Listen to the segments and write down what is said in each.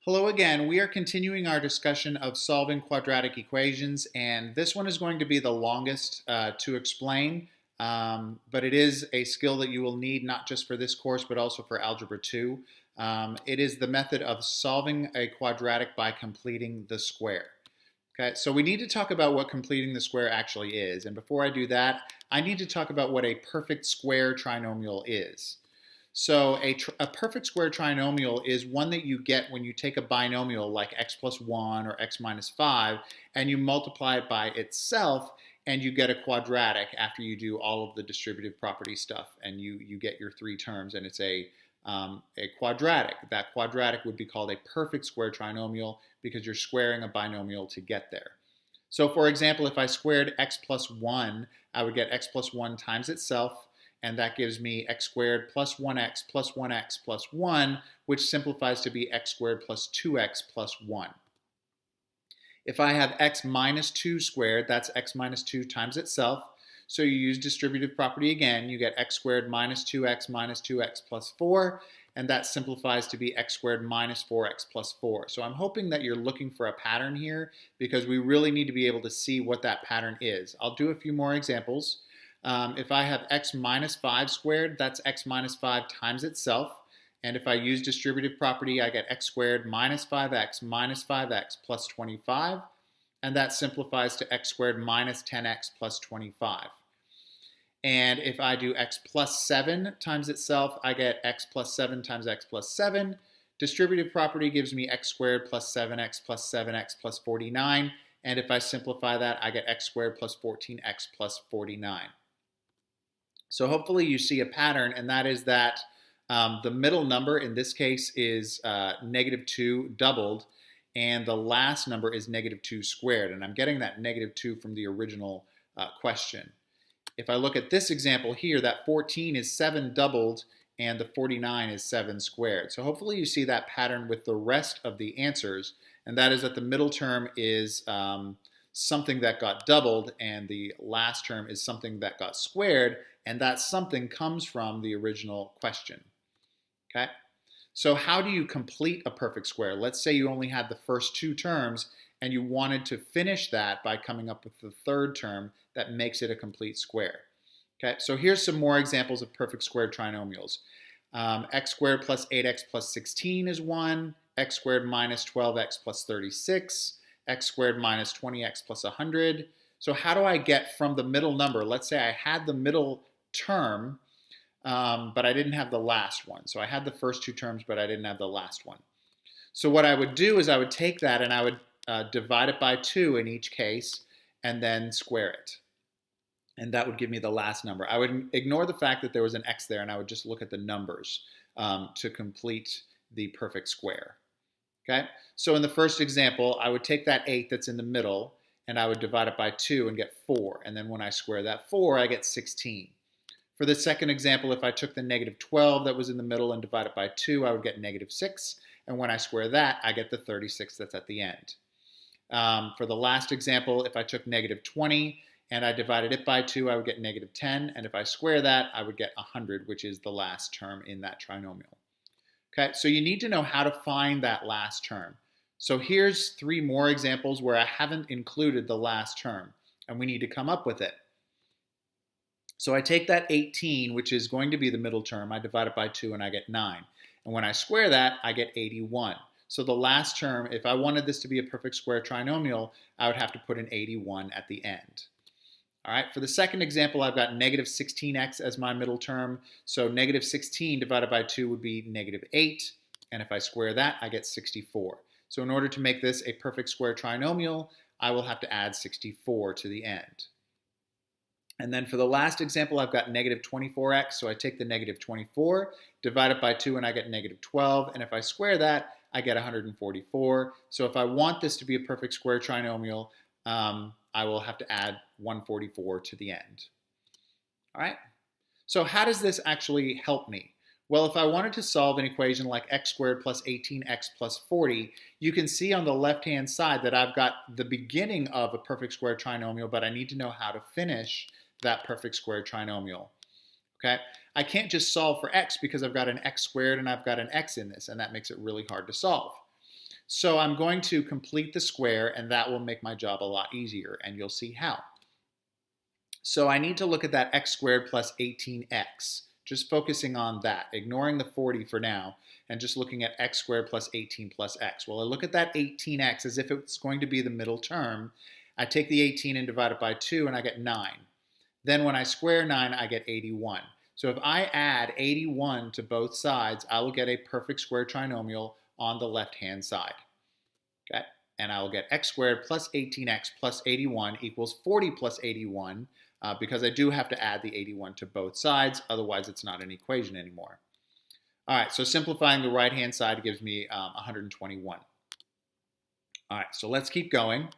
Hello again. We are continuing our discussion of solving quadratic equations, and this one is going to be the longest to explain, but it is a skill that you will need not just for this course, but also for Algebra 2. It is the method of solving a quadratic by completing the square. Okay, so we need to talk about what completing the square actually is, and before I do that, I need to talk about what a perfect square trinomial is. So a perfect square trinomial is one that you get when you take a binomial like x plus 1 or x minus 5 and you multiply it by itself and you get a quadratic after you do all of the distributive property stuff and you get your three terms and it's a quadratic. That quadratic would be called a perfect square trinomial because you're squaring a binomial to get there. So for example, if I squared x plus 1, I would get x plus 1 times itself, and that gives me x squared plus 1x plus 1x plus 1, which simplifies to be x squared plus 2x plus 1. If I have x minus 2 squared, that's x minus 2 times itself. So you use distributive property again, you get x squared minus 2x plus 4, and that simplifies to be x squared minus 4x plus 4. So I'm hoping that you're looking for a pattern here because we really need to be able to see what that pattern is. I'll do a few more examples. If I have x minus 5 squared, that's x minus 5 times itself. And if I use distributive property, I get x squared minus 5x plus 25. And that simplifies to x squared minus 10x plus 25. And if I do x plus 7 times itself, I get x plus 7 times x plus 7. Distributive property gives me x squared plus 7x plus 49. And if I simplify that, I get x squared plus 14x plus 49. So hopefully you see a pattern, and that is that the middle number in this case is negative 2 doubled, and the last number is negative 2 squared. And I'm getting that negative 2 from the original question. If I look at this example here, that 14 is 7 doubled, and the 49 is 7 squared. So hopefully you see that pattern with the rest of the answers, and that is that the middle term is something that got doubled, and the last term is something that got squared, and that something comes from the original question. Okay? So how do you complete a perfect square? Let's say you only had the first two terms and you wanted to finish that by coming up with the third term that makes it a complete square. Okay, so here's some more examples of perfect square trinomials. X squared plus 8x plus 16 is 1, x squared minus 12x plus 36, x squared minus 20x plus 100. So how do I get from the middle number? Let's say I had the middle term, but I didn't have the last one. So I had the first two terms, but I didn't have the last one. So what I would do is I would take that and I would divide it by 2 in each case and then square it. And that would give me the last number. I would ignore the fact that there was an x there and I would just look at the numbers to complete the perfect square. Okay? So in the first example, I would take that 8 that's in the middle and I would divide it by 2 and get 4. And then when I square that 4, I get 16. For the second example, if I took the negative 12 that was in the middle and divide it by 2, I would get negative 6. And when I square that, I get the 36 that's at the end. For the last example, if I took negative 20 and I divided it by 2, I would get negative 10. And if I square that, I would get 100, which is the last term in that trinomial. Okay, so you need to know how to find that last term. So here's 3 more examples where I haven't included the last term, and we need to come up with it. So I take that 18, which is going to be the middle term, I divide it by 2 and I get 9. And when I square that, I get 81. So the last term, if I wanted this to be a perfect square trinomial, I would have to put an 81 at the end. All right, for the second example, I've got negative 16x as my middle term. So negative 16 divided by 2 would be negative 8. And if I square that, I get 64. So in order to make this a perfect square trinomial, I will have to add 64 to the end. And then for the last example, I've got negative 24x. So I take the negative 24, divide it by 2, and I get negative 12. And if I square that, I get 144. So if I want this to be a perfect square trinomial, I will have to add 144 to the end. All right? So how does this actually help me? Well, if I wanted to solve an equation like x squared plus 18x plus 40, you can see on the left-hand side that I've got the beginning of a perfect square trinomial, but I need to know how to finish that perfect square trinomial. Okay? I can't just solve for x because I've got an x squared and I've got an x in this, and that makes it really hard to solve. So I'm going to complete the square, and that will make my job a lot easier, and you'll see how. So I need to look at that x squared plus 18x, just focusing on that, ignoring the 40 for now, and just looking at x squared plus 18 plus x. Well, I look at that 18x as if it's going to be the middle term. I take the 18 and divide it by 2, and I get 9. Then when I square 9, I get 81. So if I add 81 to both sides, I will get a perfect square trinomial on the left-hand side. Okay? And I will get x squared plus 18x plus 81 equals 40 plus 81, because I do have to add the 81 to both sides. Otherwise, it's not an equation anymore. All right, so simplifying the right-hand side gives me 121. All right, so let's keep going.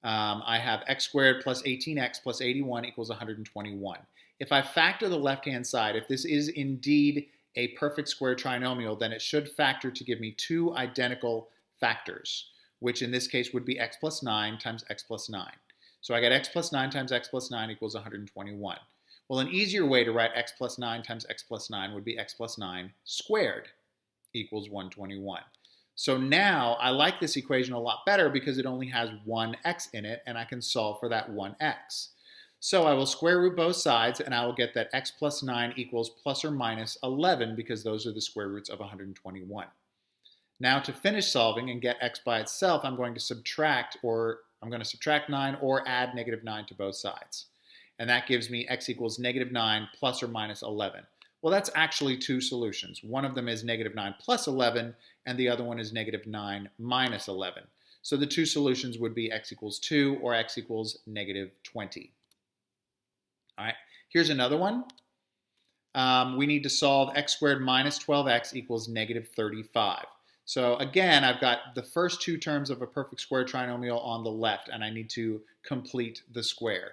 I have x squared plus 18x plus 81 equals 121. If I factor the left-hand side, if this is indeed a perfect square trinomial, then it should factor to give me two identical factors, which in this case would be x plus 9 times x plus 9. So I get x plus 9 times x plus 9 equals 121. Well, an easier way to write x plus 9 times x plus 9 would be x plus 9 squared equals 121. So now I like this equation a lot better because it only has one x in it, and I can solve for that one x. So I will square root both sides, and I will get that x plus 9 equals plus or minus 11, because those are the square roots of 121. Now to finish solving and get x by itself, I'm going to subtract 9 or add negative 9 to both sides. And that gives me x equals negative 9 plus or minus 11. Well, that's actually two solutions. One of them is negative 9 plus 11, and the other one is negative 9 minus 11. So the two solutions would be x equals 2 or x equals negative 20. All right, here's another one. We need to solve x squared minus 12x equals negative 35. So again, I've got the first two terms of a perfect square trinomial on the left, and I need to complete the square.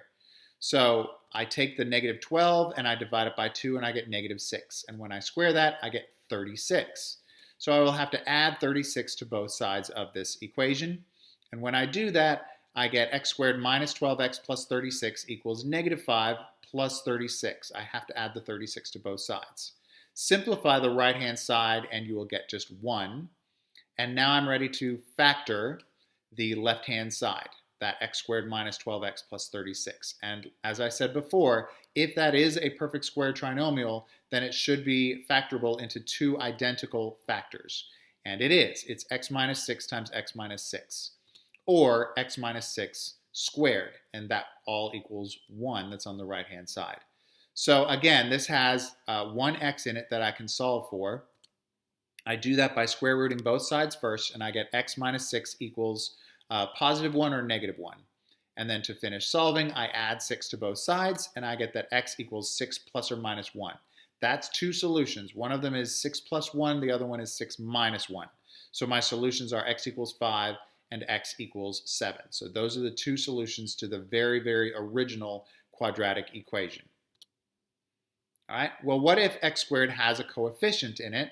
So I take the negative 12 and I divide it by 2, and I get negative 6. And when I square that, I get 36. So I will have to add 36 to both sides of this equation. And when I do that, I get x squared minus 12x plus 36 equals negative 5 plus 36. I have to add the 36 to both sides. Simplify the right-hand side, and you will get just 1. And now I'm ready to factor the left-hand side, that x squared minus 12x plus 36. And as I said before, if that is a perfect square trinomial, then it should be factorable into two identical factors. And it is. It's x minus 6 times x minus 6, or x minus 6 squared, and that all equals 1 that's on the right-hand side. So again, this has one x in it that I can solve for. I do that by square rooting both sides first, and I get x minus 6 equals positive 1 or negative 1. And then to finish solving, I add 6 to both sides, and I get that x equals 6 plus or minus 1. That's two solutions. One of them is 6 plus 1, the other one is 6 minus 1. So my solutions are x equals 5 and x equals 7. So those are the two solutions to the very, very original quadratic equation. All right, well, what if x squared has a coefficient in it?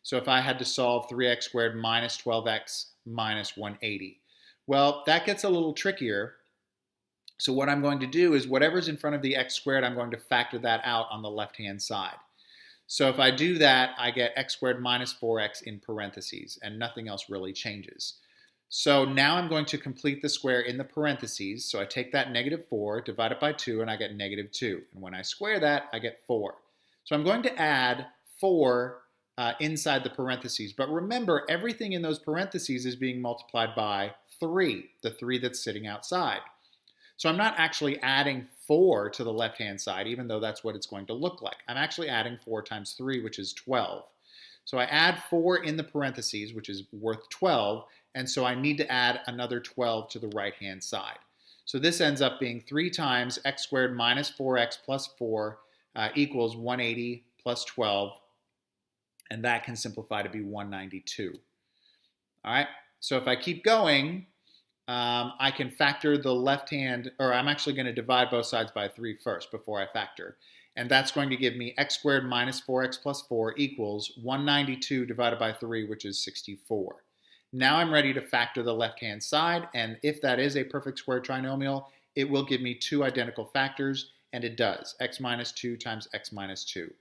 So if I had to solve 3x squared minus 12x minus 180. Well, that gets a little trickier. So what I'm going to do is whatever's in front of the x squared, I'm going to factor that out on the left-hand side. So if I do that, I get x squared minus 4x in parentheses, and nothing else really changes. So now I'm going to complete the square in the parentheses. So I take that negative 4, divide it by 2, and I get negative 2. And when I square that, I get 4. So I'm going to add 4 inside the parentheses. But remember, everything in those parentheses is being multiplied by 3, the 3 that's sitting outside. So I'm not actually adding 4 to the left-hand side, even though that's what it's going to look like. I'm actually adding 4 times 3, which is 12. So I add 4 in the parentheses, which is worth 12, and so I need to add another 12 to the right-hand side. So this ends up being 3 times x squared minus 4x plus 4 equals 180 plus 12, and that can simplify to be 192. All right, so if I keep going, I can factor the left-hand, or I'm actually going to divide both sides by 3 first before I factor. And that's going to give me x squared minus 4x plus 4 equals 192 divided by 3, which is 64. Now I'm ready to factor the left-hand side, and if that is a perfect square trinomial, it will give me two identical factors, and it does, x minus 2 times x minus 2.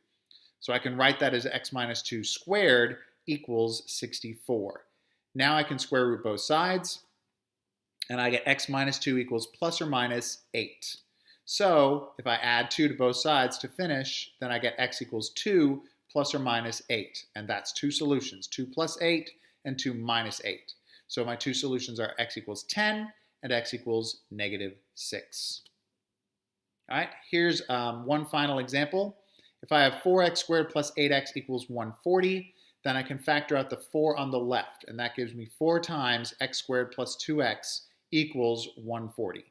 So I can write that as x minus 2 squared equals 64. Now I can square root both sides, and I get x minus 2 equals plus or minus 8. So if I add 2 to both sides to finish, then I get x equals 2 plus or minus 8. And that's two solutions, 2 plus 8 and 2 minus 8. So my two solutions are x equals 10 and x equals negative 6. All right, here's one final example. If I have 4x squared plus 8x equals 140, then I can factor out the 4 on the left, and that gives me 4 times x squared plus 2x equals 140.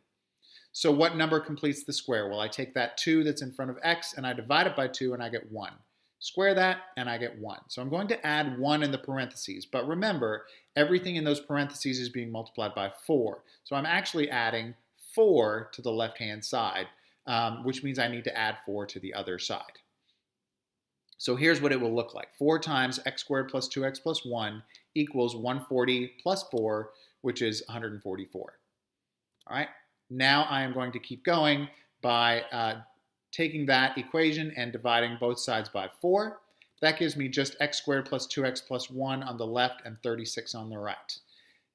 So what number completes the square? Well, I take that 2 that's in front of x and I divide it by 2 and I get 1. Square that and I get 1. So I'm going to add 1 in the parentheses, but remember, everything in those parentheses is being multiplied by 4. So I'm actually adding 4 to the left-hand side, which means I need to add 4 to the other side. So here's what it will look like. 4 times x squared plus 2x plus 1 equals 140 plus 4, which is 144. All right, now I am going to keep going by taking that equation and dividing both sides by 4. That gives me just x squared plus 2x plus 1 on the left and 36 on the right.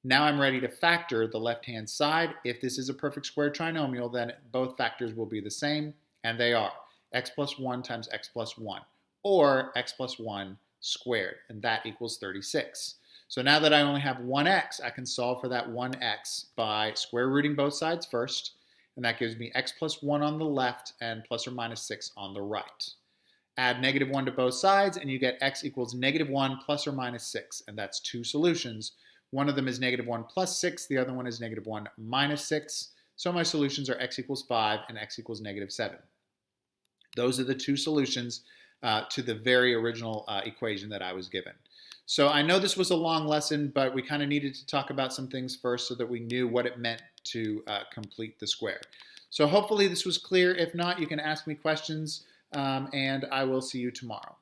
Now I'm ready to factor the left-hand side. If this is a perfect square trinomial, then both factors will be the same, and they are x plus 1 times x plus 1, or x plus 1 squared, and that equals 36. So now that I only have 1x, I can solve for that 1x by square rooting both sides first, and that gives me x plus 1 on the left and plus or minus 6 on the right. Add negative 1 to both sides, and you get x equals negative 1 plus or minus 6, and that's two solutions. One of them is negative 1 plus 6, the other one is negative 1 minus 6, so my solutions are x equals 5 and x equals negative 7. Those are the two solutions to the very original equation that I was given. So I know this was a long lesson, but we kind of needed to talk about some things first so that we knew what it meant to complete the square. So hopefully this was clear. If not, you can ask me questions, and I will see you tomorrow.